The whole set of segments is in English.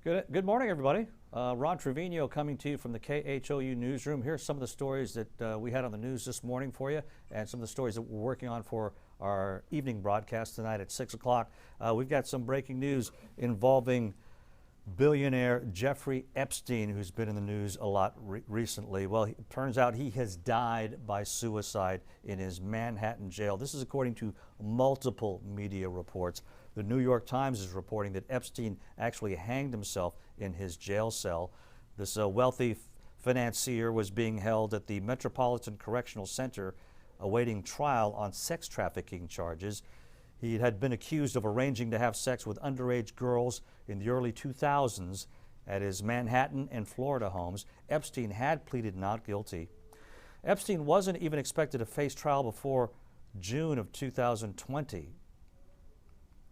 Good morning, everybody. Ron Trevino coming to you from the KHOU newsroom. Here's some of the stories that we had on the news this morning for you, and some of the stories that we're working on for our evening broadcast tonight at 6 o'clock. We've got some breaking news involving billionaire Jeffrey Epstein, who's been in the news a lot recently. Well, it turns out he has died by suicide in his Manhattan jail. This is according to multiple media reports. The New York Times is reporting that Epstein actually hanged himself in his jail cell. This wealthy financier was being held at the Metropolitan Correctional Center awaiting trial on sex trafficking charges. He had been accused of arranging to have sex with underage girls in the early 2000s at his Manhattan and Florida homes. Epstein had pleaded not guilty. Epstein wasn't even expected to face trial before June of 2020.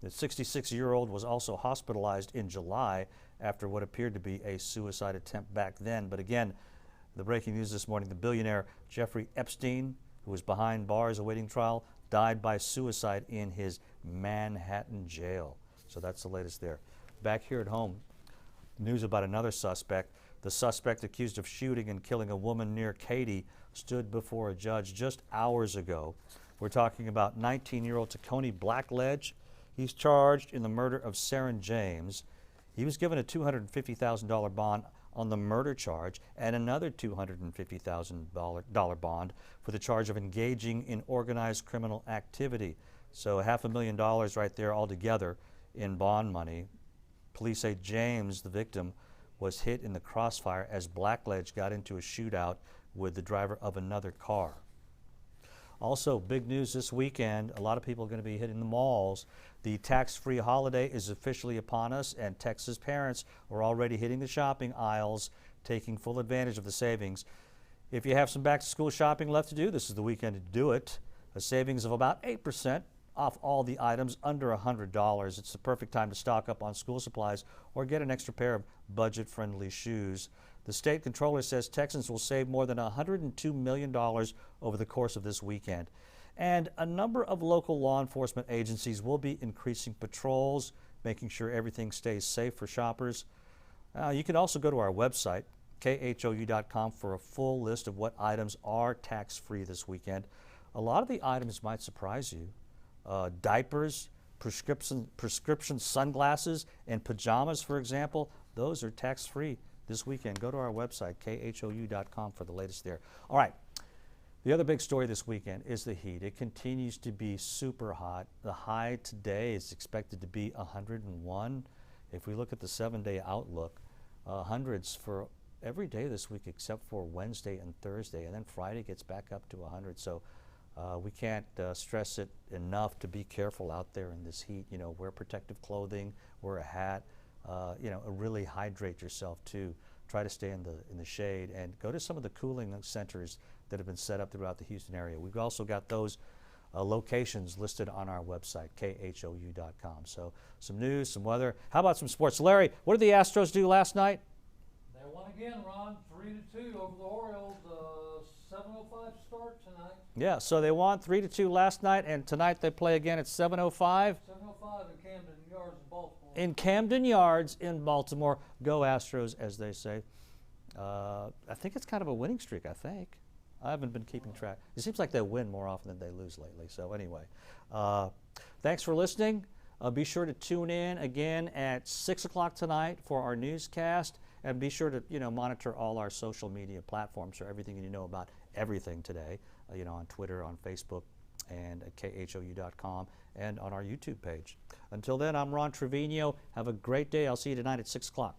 The 66-year-old was also hospitalized in July after what appeared to be a suicide attempt back then. But again, the breaking news this morning, the billionaire Jeffrey Epstein, who was behind bars awaiting trial, died by suicide in his Manhattan jail. So that's the latest there. Back here at home, news about another suspect. The suspect accused of shooting and killing a woman near Katy stood before a judge just hours ago. We're talking about 19-year-old Tacony Blackledge. He's charged in the murder of Saren James. He was given a $250,000 bond on the murder charge and another $250,000 bond for the charge of engaging in organized criminal activity. So $500,000 right there altogether in bond money. Police say James, the victim, was hit in the crossfire as Blackledge got into a shootout with the driver of another car. Also, big news this weekend, a lot of people are going to be hitting the malls. The tax-free holiday is officially upon us, and Texas parents are already hitting the shopping aisles, taking full advantage of the savings. If you have some back-to-school shopping left to do, this is the weekend to do it. A savings of about 8% off all the items under $100. It's the perfect time to stock up on school supplies or get an extra pair of budget-friendly shoes. The state controller says Texans will save more than $102 million over the course of this weekend. And a number of local law enforcement agencies will be increasing patrols, making sure everything stays safe for shoppers. You can also go to our website, KHOU.com, for a full list of what items are tax-free this weekend. A lot of the items might surprise you. Diapers, prescription sunglasses, and pajamas, for example, those are tax-free this weekend. Go to our website, KHOU.com, for the latest there. All right. The other big story this weekend is the heat. It continues to be super hot. The high today is expected to be 101. If we look at the 7-day outlook, hundreds for every day this week except for Wednesday and Thursday, and then Friday gets back up to 100. So we can't stress it enough to be careful out there in this heat. You know, wear protective clothing, wear a hat, really hydrate yourself too. Try to stay in the shade and go to some of the cooling centers that have been set up throughout the Houston area. We've also got those locations listed on our website, KHOU.com. So some news, some weather. How about some sports? Larry, what did the Astros do last night? They won again, Ron, 3-2 over the Orioles. 7:05 start tonight. Yeah, so they won 3-2 last night, and tonight they play again at 7:05. 7:05 in Camden Yards in Baltimore. In Camden Yards in Baltimore. Go Astros, as they say. I think it's kind of a winning streak, I think. I haven't been keeping track. It seems like they win more often than they lose lately. So anyway, thanks for listening. Be sure to tune in again at 6 o'clock tonight for our newscast. And be sure to monitor all our social media platforms for everything you know about everything today. On Twitter, on Facebook, and at KHOU.com, and on our YouTube page. Until then, I'm Ron Trevino. Have a great day. I'll see you tonight at 6 o'clock.